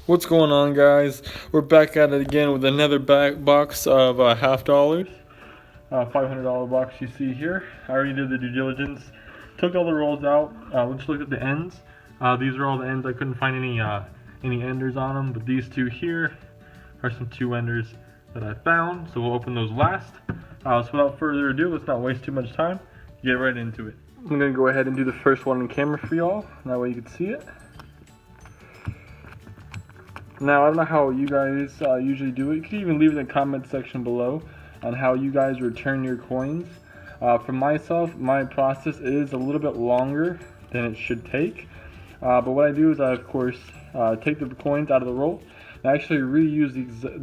What's going on, guys? We're back at it again with another back box of $50. $500 box you see here. I already did the due diligence. Took all the rolls out. Let's look at the ends. These are all the ends. I couldn't find any enders on them, but these two here are some two enders that I found. So we'll open those last. So without further ado, let's not waste too much time. Get right into it. I'm gonna go ahead and do the first one on camera for y'all. That way you can see it. Now, I don't know how you guys usually do it. You can even leave it in the comment section below on how you guys return your coins. For myself, my process is a little bit longer than it should take. But what I do is I, of course, take the coins out of the roll and I actually reuse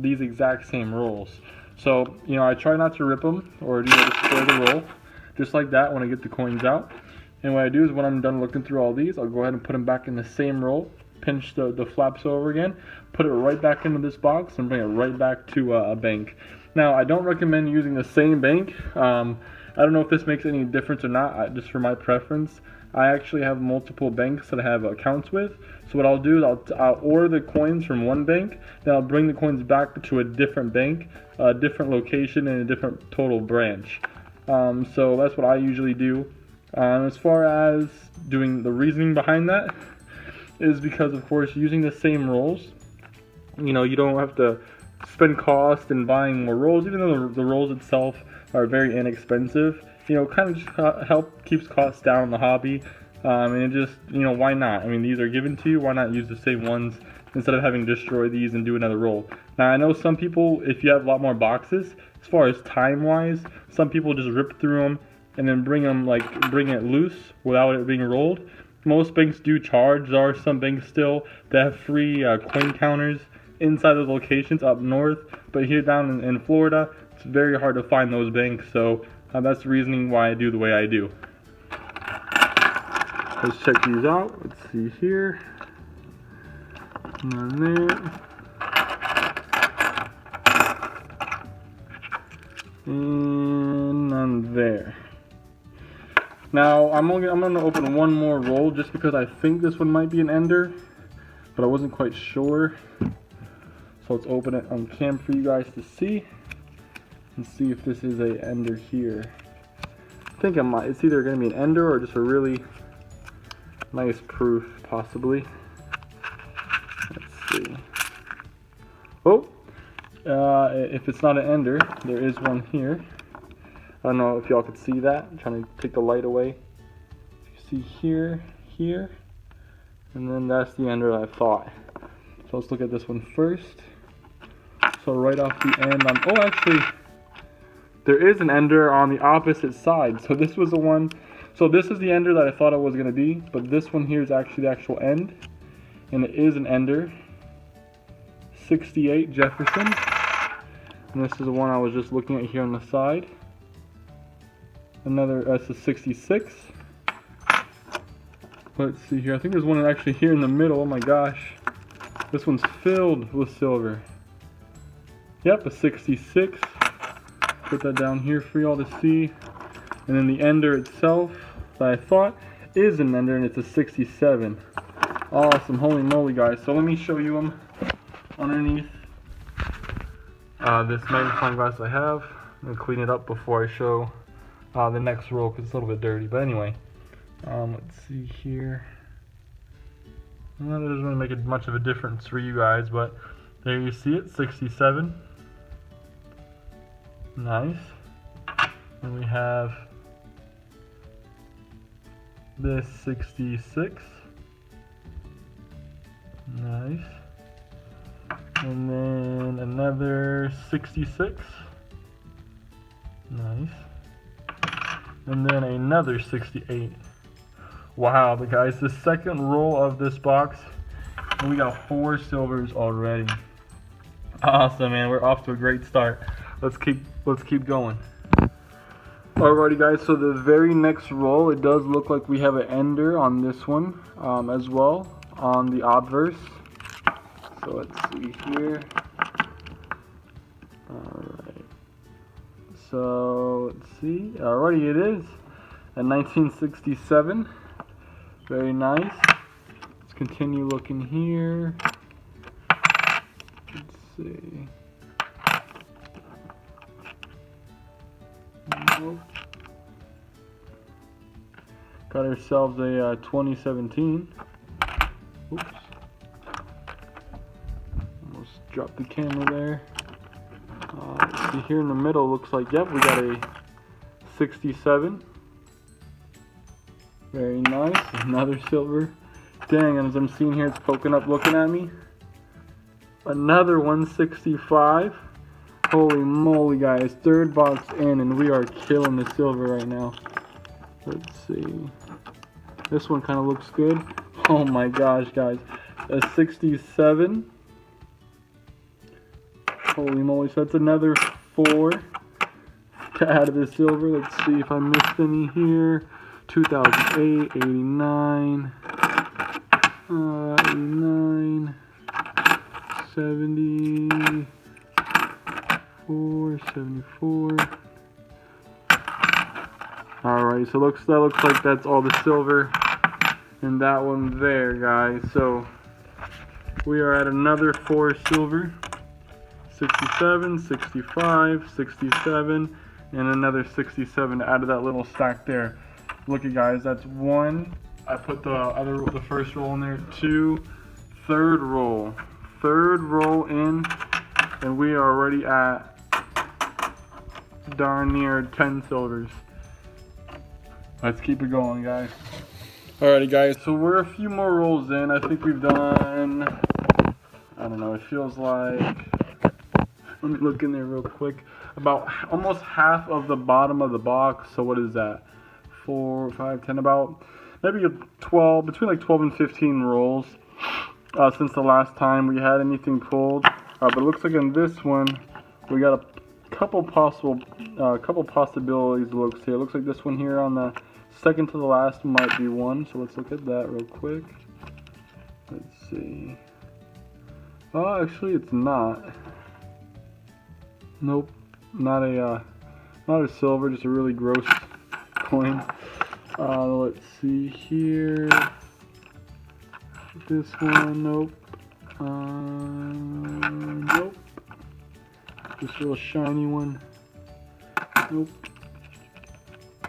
these exact same rolls. So, I try not to rip them or destroy the roll, just like that when I get the coins out. And what I do is when I'm done looking through all these, I'll go ahead and put them back in the same roll, pinch the flaps over again, put it right back into this box, and bring it right back to a bank. Now, I don't recommend using the same bank. I don't know if this makes any difference or not, just for my preference. I actually have multiple banks that I have accounts with. So what I'll do is I'll order the coins from one bank, then I'll bring the coins back to a different bank, a different location, and a different total branch. So that's what I usually do. As far as doing the reasoning behind that, is because, of course, using the same rolls, you don't have to spend cost in buying more rolls, even though the rolls itself are very inexpensive. Kind of just keeps costs down in the hobby. And it just, why not? I mean, these are given to you. Why not use the same ones instead of having to destroy these and do another roll? Now, I know some people, if you have a lot more boxes, as far as time-wise, some people just rip through them and then bring it loose without it being rolled. Most banks do charge. There are some banks still that have free coin counters inside those locations up north, but here down in Florida, it's very hard to find those banks, so that's the reasoning why I do the way I do. Let's check these out. Let's see here. None there. And none there. Now, I'm going to open one more roll just because I think this one might be an ender, but I wasn't quite sure. So let's open it on cam for you guys to see and see if this is a ender here. I think it's either going to be an ender or just a really nice proof, possibly. Let's see. Oh, if it's not an ender, there is one here. I don't know if y'all could see that. I'm trying to take the light away. You see here, and then that's the ender I thought. So let's look at this one first. So right off the end, actually, there is an ender on the opposite side. So this was the one. So this is the ender that I thought it was gonna be, but this one here is actually the actual end, and it is an ender. 68 Jefferson, and this is the one I was just looking at here on the side. Another that's a 66. Let's see here. I think there's one actually here in the middle. Oh my gosh, this one's filled with silver. Yep, a 66. Put that down here for y'all to see. And then the ender itself that I thought is an ender, and it's a 67. Awesome, holy moly, guys! So let me show you them underneath this magnifying glass I have. I'm gonna clean it up before I show the next roll because it's a little bit dirty. But anyway, let's see here. Well, that doesn't really make much of a difference for you guys, but there you see it, 67. Nice. And we have this 66. Nice. And then another 66. Nice. And then another 68. Wow, guys, the second roll of this box, and we got 4 silvers already. Awesome, man. We're off to a great start. Let's keep going. Alrighty, guys. So the very next roll, it does look like we have an ender on this one as well on the obverse. So let's see here. Alright. So let's see. Alrighty, it is a 1967. Very nice. Let's continue looking here. see. Nope. Got ourselves a 2017. Oops. Almost dropped the camera there. Let's see, here in the middle looks like, yep, we got a 67. Very nice. Another silver. Dang, and as I'm seeing here, it's poking up looking at me. Another 165. Holy moly, guys. Third box in, and we are killing the silver right now. Let's see. This one kind of looks good. Oh my gosh, guys. A 67. Holy moly. So that's another 4 to add to the silver. Let's see if I missed any here. 2008, 89, 89, 74, 74. Alright, so that looks like that's all the silver in that one there, guys. So we are at another 4 silver. 67, 65, 67, and another 67 out of that little stack there. Look at, guys, that's 1. I put the first roll in there. 2, third roll in, and we are already at darn near 10 silvers. Let's keep it going, guys. Alrighty, guys, so we're a few more rolls in. I think we've done, I don't know, it feels like, let me look in there real quick, about almost half of the bottom of the box. So what is that? 4, 5, 10, about maybe 12, between like 12 and 15 rolls since the last time we had anything pulled. But it looks like in this one we got a couple possibilities. Looks here. It looks like this one here on the second to the last might be one. So let's look at that real quick. Let's see. Oh, actually, it's not. Nope, not a silver, just a really gross coin. Let's see here. This one, nope. Nope. Just a little shiny one. Nope.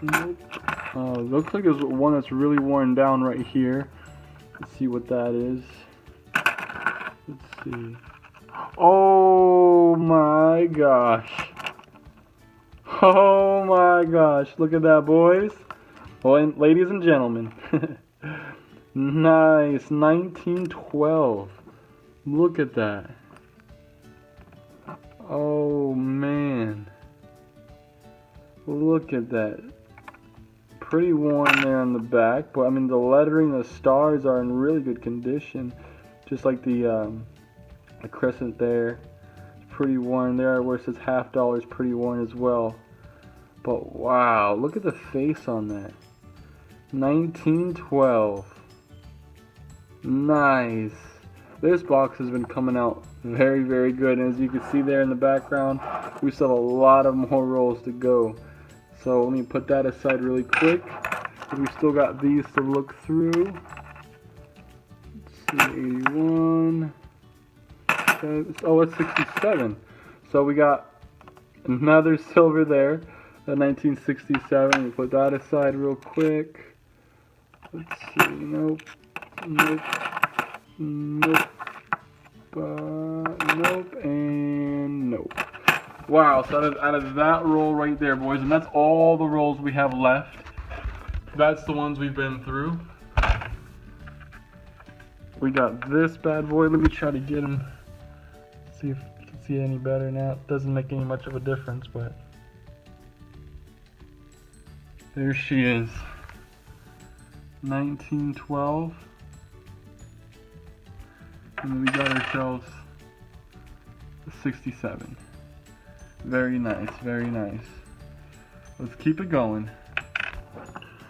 Nope. Looks like there's one that's really worn down right here. Let's see what that is. Let's see. Oh my gosh. Oh my gosh. Look at that, boys. Well, and ladies and gentlemen. Nice. 1912. Look at that. Oh man. Look at that. Pretty worn there on the back, but I mean the lettering, the stars are in really good condition. Just like the crescent there. It's pretty worn there, where it says $50 is pretty worn as well. But wow, look at the face on that. 1912. Nice. This box has been coming out very, very good. And as you can see there in the background, we still have a lot of more rolls to go. So let me put that aside really quick. We still got these to look through. Let's see, 81. Oh, it's 67. So we got another silver there, the 1967. We put that aside real quick. Let's see. Nope. Nope. Nope. Nope. And nope. Wow. So out of that roll right there, boys, and that's all the rolls we have left. That's the ones we've been through. We got this bad boy. Let me try to get him. See if you can see it any better now. It doesn't make any much of a difference, but there she is. 1912. And then we got ourselves a 67. Very nice, very nice. Let's keep it going.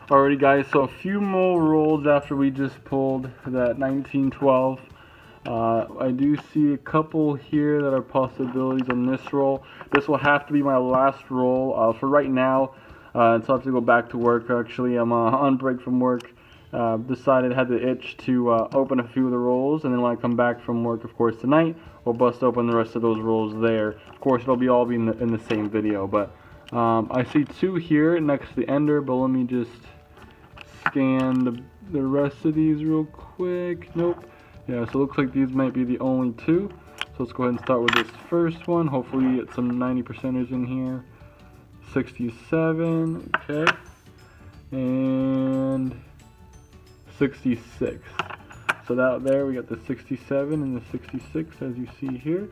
Alrighty, guys, so a few more rolls after we just pulled that 1912. I do see a couple here that are possibilities on this roll. This will have to be my last roll for right now. So I have to go back to work. Actually, I'm on break from work, decided had the itch to open a few of the rolls, and then when I come back from work, of course, tonight, we'll bust open the rest of those rolls there. Of course, it'll be all in the same video, but I see 2 here next to the ender, but let me just scan the rest of these real quick. Nope. Yeah, so it looks like these might be the only 2. So let's go ahead and start with this first one. Hopefully we get some 90%ers in here. 67, okay. And 66. So that there we got the 67 and the 66 as you see here.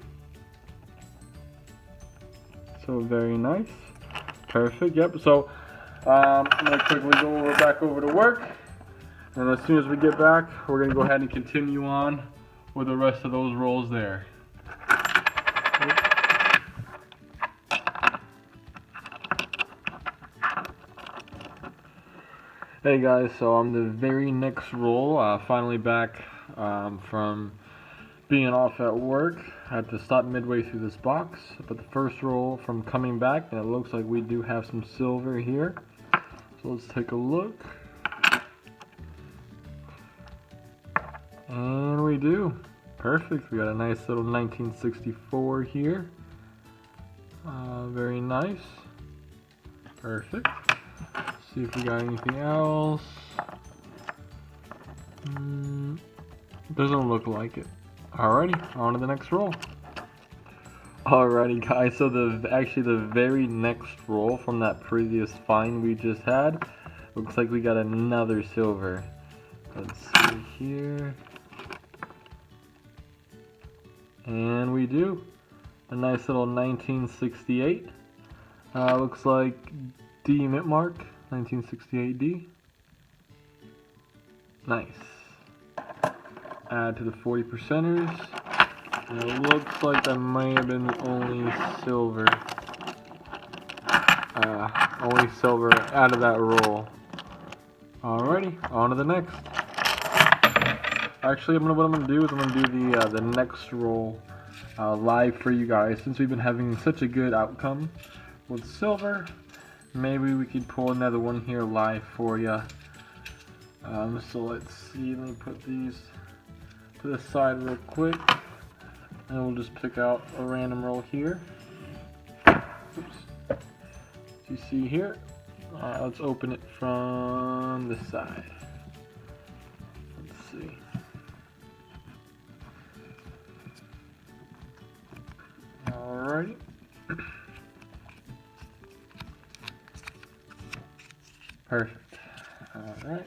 So very nice. Perfect. Yep. So I'm gonna quickly go back over to work, and as soon as we get back, we're gonna go ahead and continue on with the rest of those rolls there. Hey guys, so on the very next roll, finally back from being off at work. I had to stop midway through this box, but the first roll from coming back, and it looks like we do have some silver here. So let's take a look. And we do. Perfect. We got a nice little 1964 here. Very nice. Perfect. See if we got anything else. Doesn't look like it. Alrighty, on to the next roll. Alrighty guys, so actually the very next roll from that previous find we just had, looks like we got another silver. Let's see here. And we do. A nice little 1968. Looks like D mint mark. 1968D. Nice. Add to the 40%ers. And it looks like that might have been the only silver. Only silver out of that roll. Alrighty, on to the next. Actually, what I'm gonna do is I'm gonna do the next roll live for you guys. Since we've been having such a good outcome with silver, maybe we could pull another one here live for you. So let's see, let me put these to the side real quick, and we'll just pick out a random roll here. Oops. As you see here, let's open it from this side. Let's see. Alrighty. Perfect. Alright.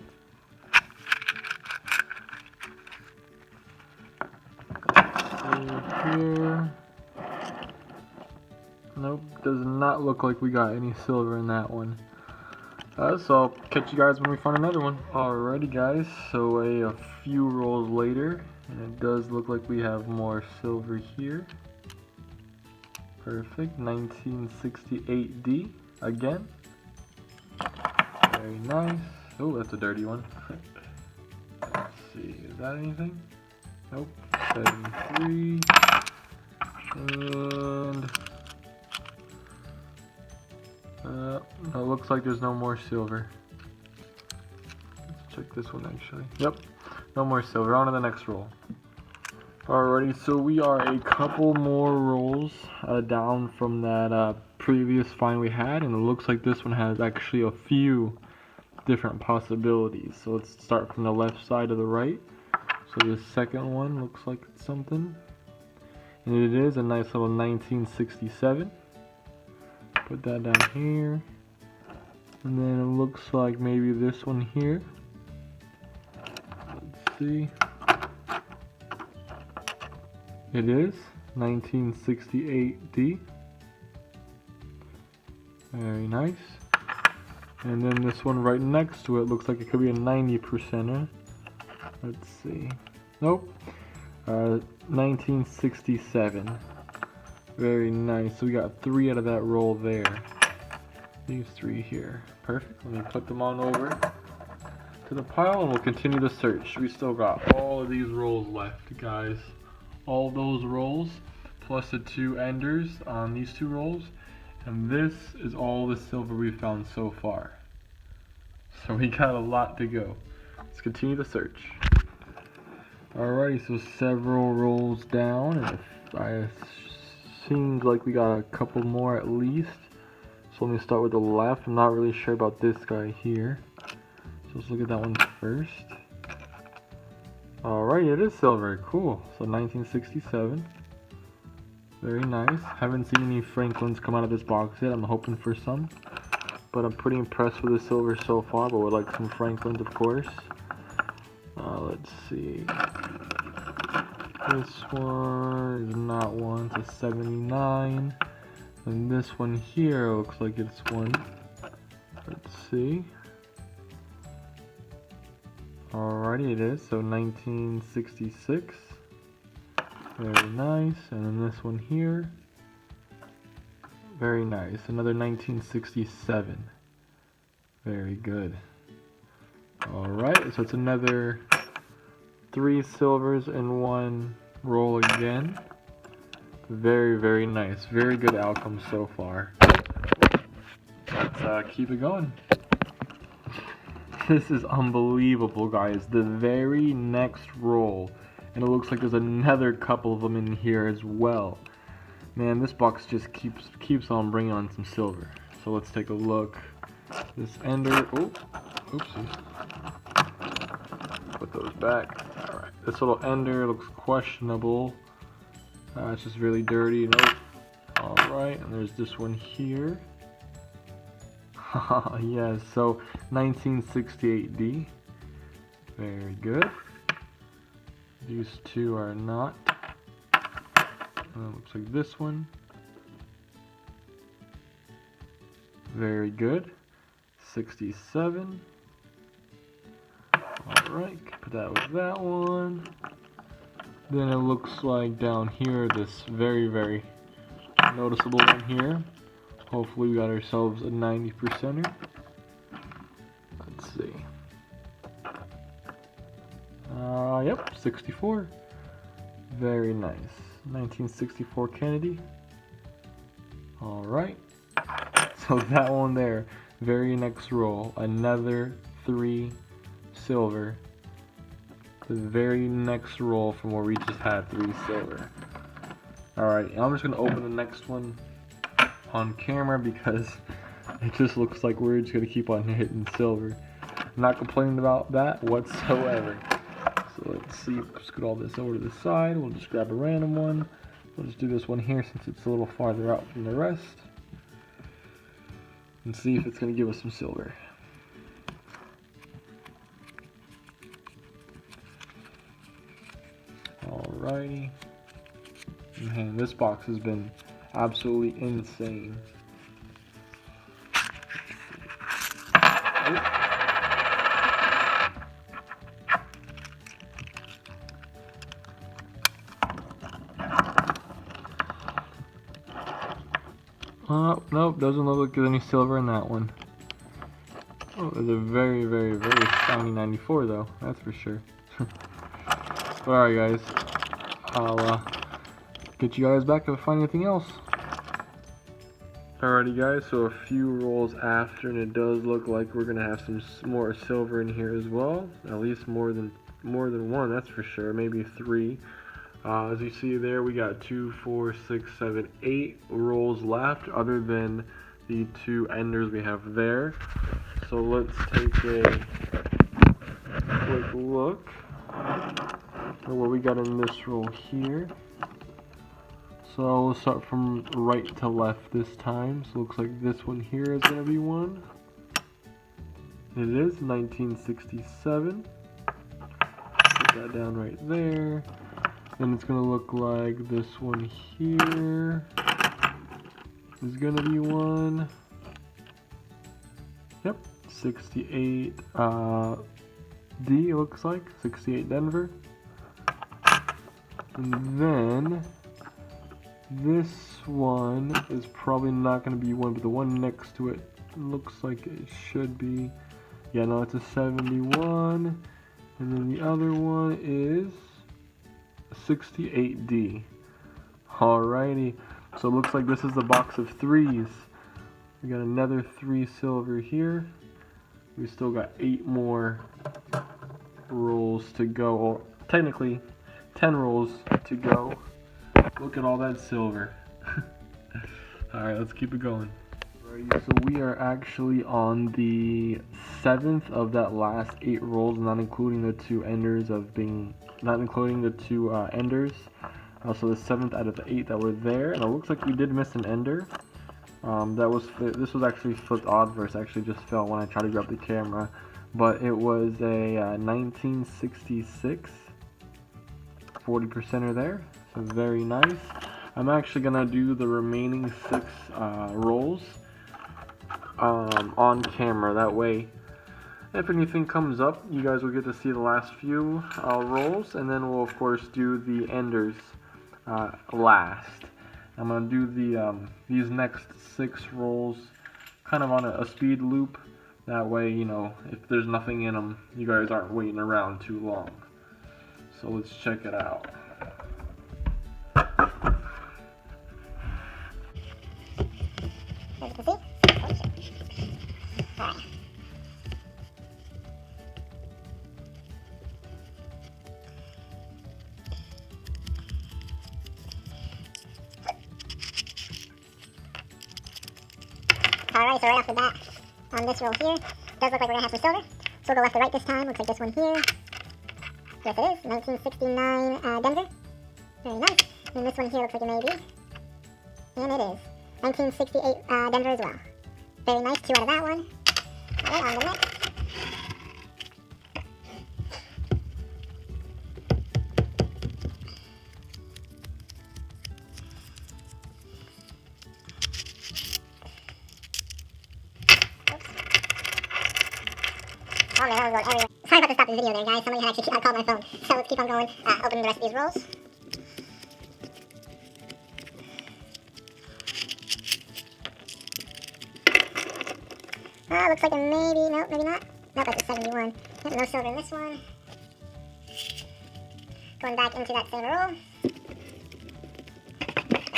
Here. Nope, does not look like we got any silver in that one. So I'll catch you guys when we find another one. Alrighty guys, so a few rolls later, and it does look like we have more silver here. Perfect, 1968D again. Very nice. Oh, that's a dirty one. Let's see, is that anything? Nope. 73. And it looks like there's no more silver. Let's check this one actually. Yep, no more silver. On to the next roll. Alrighty, so we are a couple more rolls down from that previous find we had, and it looks like this one has actually a few different possibilities. So let's start from the left side to the right. So the second one looks like it's something, and it is a nice little 1967. Put that down here, and then it looks like maybe this one here. Let's see. It is 1968D. Very nice. And then this one right next to it looks like it could be a 90%er. Let's see. Nope. 1967. Very nice. So we got 3 out of that roll there. These 3 here. Perfect. Let me put them on over to the pile, and we'll continue the search. We still got all of these rolls left, guys. All those rolls, plus the 2 enders on these 2 rolls. And this is all the silver we found so far. So we got a lot to go. Let's continue the search. Alrighty, so several rolls down, and it seems like we got a couple more at least. So let me start with the left. I'm not really sure about this guy here. So let's look at that one first. Alright, it is silver. Cool. So 1967. Very nice. Haven't seen any Franklins come out of this box yet. I'm hoping for some. But I'm pretty impressed with the silver so far. But would like some Franklins, of course. Let's see. This one is not one. It's a 79. And this one here looks like it's one. Let's see. Alrighty, it is. So 1966. Very nice. And then this one here. Very nice. Another 1967. Very good. Alright, so it's another 3 silvers in one roll again. Very, very nice. Very good outcome so far. Let's keep it going. This is unbelievable, guys. The very next roll, and it looks like there's another couple of them in here as well. Man, this box just keeps on bringing on some silver. So let's take a look. This ender. Oh, oopsie. Put those back. All right. This little ender looks questionable. It's just really dirty. Nope. All right, and there's this one here. Yes, so 1968D. Very good. These two are not. Looks like this one. Very good. 67. Alright, put that with that one. Then it looks like down here, this very, very noticeable one here. Hopefully we got ourselves a 90%er. Let's see. Yep, 64. Very nice. 1964 Kennedy. Alright. So that one there. Very next roll. Another 3 silver. The very next roll from where we just had 3 silver. Alright, I'm just going to open the next one on camera because it just looks like we're just going to keep on hitting silver. I'm not complaining about that whatsoever. So let's see, let's get all this over to the side. We'll just grab a random one. We'll just do this one here since it's a little farther out from the rest. And see if it's going to give us some silver. Alrighty. Man, this box has been absolutely insane. Nope, doesn't look like there's any silver in that one. Oh, there's a very, very, very shiny 94 though, that's for sure. Alright guys, I'll get you guys back if I find anything else. Alrighty guys, so a few rolls after, and it does look like we're gonna have some more silver in here as well. At least more than one, that's for sure. Maybe 3. As you see there, we got 2, 4, 6, 7, 8 rolls left, other than the 2 enders we have there. So let's take a quick look at what we got in this roll here. So we'll start from right to left this time. So it looks like this one here is going to be one. It is 1967. Put that down right there. Then it's going to look like this one here is going to be one. Yep, 68 D it looks like, 68 Denver. And then this one is probably not going to be one, but the one next to it looks like it should be. Yeah, no, it's a 71. And then the other one is 68D. Alrighty, so it looks like this is the box of 3s. We got another 3 silver here. We still got 8 more rolls to go, or technically 10 rolls to go. Look at all that silver. Alright, let's keep it going. Alright, so we are actually on the 7th of that last 8 rolls, not including the 2 enders so the 7th out of the 8 that were there, and it looks like we did miss an ender. This was actually flipped oddverse. Actually just fell when I tried to grab the camera, but it was a 1966 40%er there, so very nice. I'm actually gonna do the remaining 6 rolls on camera. That way, if anything comes up, you guys will get to see the last few rolls, and then we'll of course do the enders last. I'm gonna do these next 6 rolls kind of on a speed loop. That way, you know, if there's nothing in them, you guys aren't waiting around too long. So let's check it out. As you can see. Alright. Alright, so right off the bat, on this roll here, does look like we're going to have some silver. So we'll go left to right this time. Looks like this one here. Yes, it is. 1969 Denver. Very nice. And this one here looks like it may be. And it is. 1968 Denver as well. Very nice. 2 out of that one. Alright, on the next. Oh man, that was going everywhere. Sorry about to stop the video there, guys. Somebody had actually called my phone. So let's keep on going, opening the rest of these rolls. Looks like it maybe, nope, maybe not. Nope, that's a 71. Yep, no silver in this one. Going back into that same roll.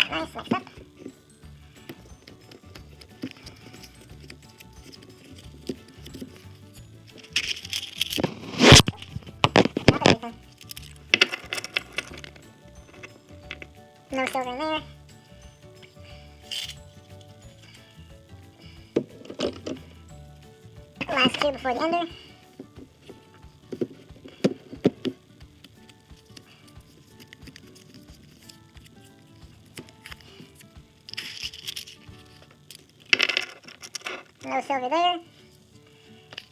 Nice, next up. No silver in there. Last 2 before the ender. No silver there. To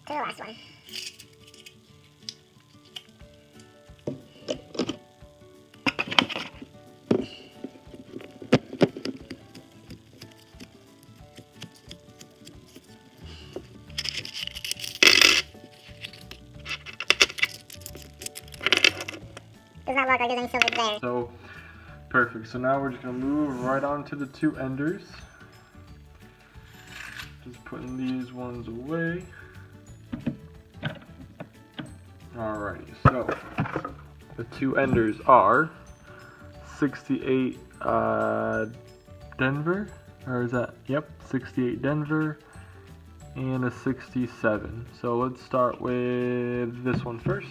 the last one. Does not look like there's any silver there. So, perfect. So now we're just going to move right on to the 2 enders. Just putting these ones away. Alrighty, so the 2 enders are 68 Denver, or is that, yep, 68 Denver, and a 67. So let's start with this one first.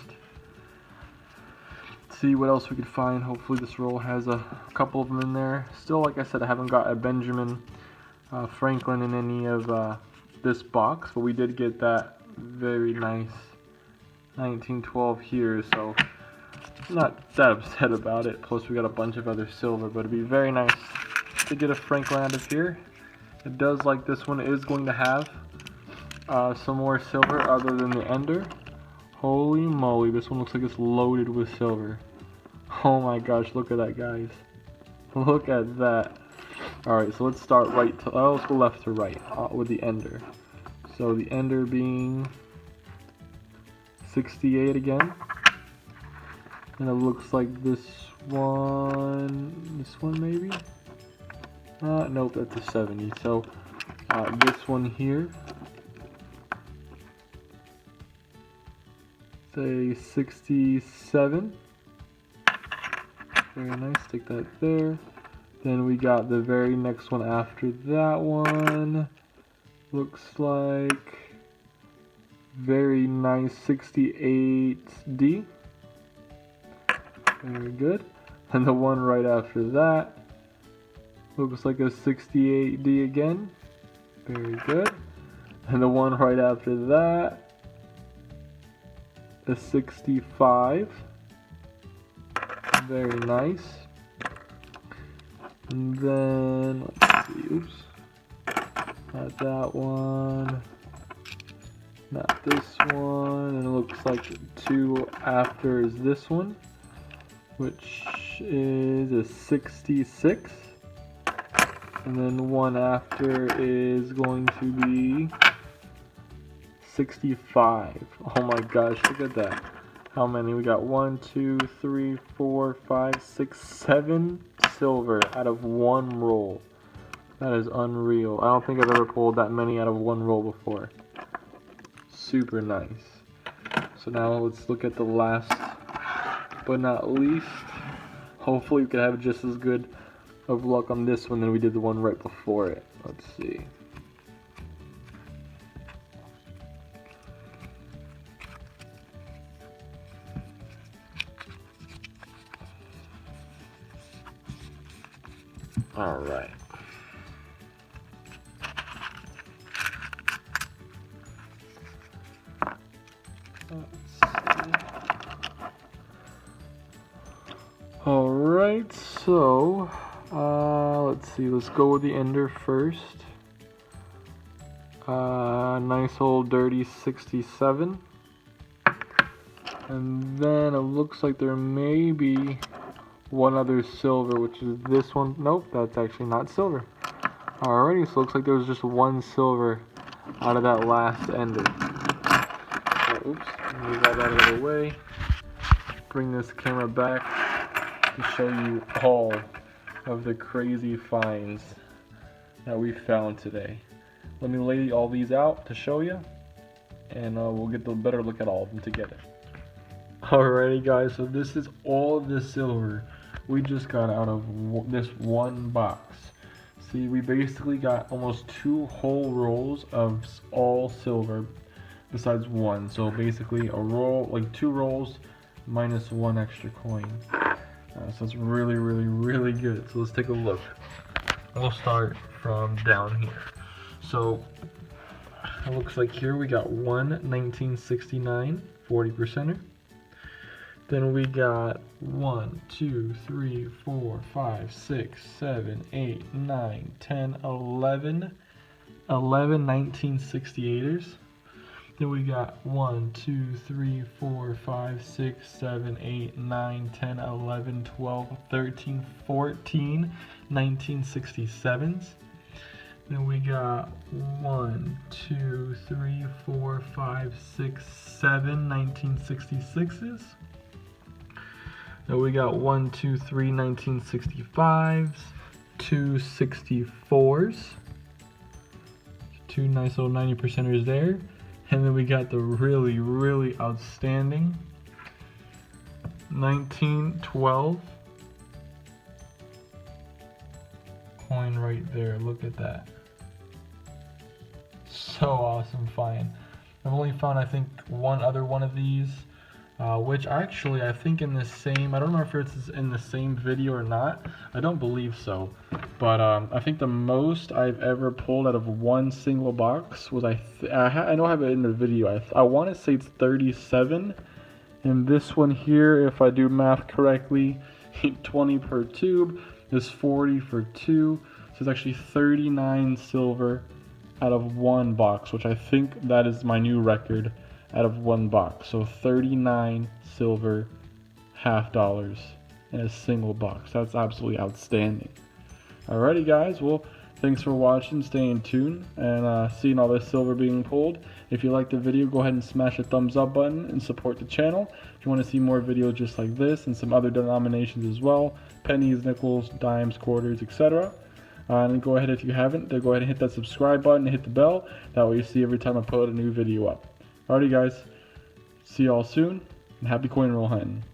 See what else we could find. Hopefully this roll has a couple of them in there. Still, like I said, I haven't got a Benjamin Franklin in any of this box, but we did get that very nice 1912 here, so I'm not that upset about it. Plus we got a bunch of other silver, but it'd be very nice to get a Franklin out of here. It does, like this one, is going to have some more silver other than the ender. Holy moly, this one looks like it's loaded with silver. Oh my gosh, look at that, guys. Look at that. Alright, so let's start right to, let's go left to right with the ender. So the ender being 68 again. And it looks like this one maybe? Nope, that's a 70. So this one here, say 67. Very nice, stick that there. Then we got the very next one after that one. Looks like Very nice 68D. Very good. And the one right after that looks like a 68D again. Very good. And the one right after that, a 65. Very nice. And then, let's see, oops. Not that one. Not this one. And it looks like the two after is this one, which is a 66. And then one after is going to be 65. Oh my gosh, look at that. How many? We got 1, 2, 3, 4, 5, 6, 7 silver out of one roll. That is unreal. I don't think I've ever pulled that many out of one roll before. Super nice. So now let's look at the last but not least. Hopefully we can have just as good of luck on this one than we did the one right before it. Let's see. All right. All right, so let's see, let's go with the ender first. Nice old dirty 67. And then it looks like there may be one other silver, which is this one. Nope, that's actually not silver. Alrighty, so it looks like there was just one silver out of that last ender. So, oops, move that out of the way. Bring this camera back to show you all of the crazy finds that we found today. Let me lay all these out to show you, and we'll get a better look at all of them together. Alrighty guys, so this is all of the silver we just got out of this one box. See, we basically got almost 2 whole rolls of all silver besides one. So basically a roll, like 2 rolls minus 1 extra coin. So it's really, really, really good. So let's take a look. We'll start from down here. So it looks like here we got one 1969 40%er. Then we got 1, 2, 3, 4, 5, 6, 7, 8, 9, 10, 11 1968ers. Then we got 1, 2, 3, 4, 5, 6, 7, 8, 9, 10, 11, 12, 13, 14 1967s. Then we got 1, 2, 3, 4, 5, 6, 7 1966s. Then we got 1, 2, 3 1965s, 2 64s, 2 nice little 90%ers there. And then we got the really, really outstanding 1912 coin right there. Look at that. So awesome find. I've only found, I think, one other one of these, which actually I think in the same, I don't know if it's in the same video or not. I don't believe so. But I think the most I've ever pulled out of one single box was, I know I have it in the video. I want to say it's 37. And this one here, if I do math correctly, 20 per tube is 40 for 2. So it's actually 39 silver out of one box, which I think that is my new record out of one box. So 39 silver half dollars in a single box. That's absolutely outstanding. Alrighty guys, well, thanks for watching, staying tuned, and seeing all this silver being pulled. If you liked the video, go ahead and smash the thumbs up button and support the channel. If you want to see more videos just like this and some other denominations as well, pennies, nickels, dimes, quarters, etc. And go ahead, if you haven't, then go ahead and hit that subscribe button and hit the bell. That way you see every time I put a new video up. Alrighty guys, see y'all soon, and happy coin roll hunting.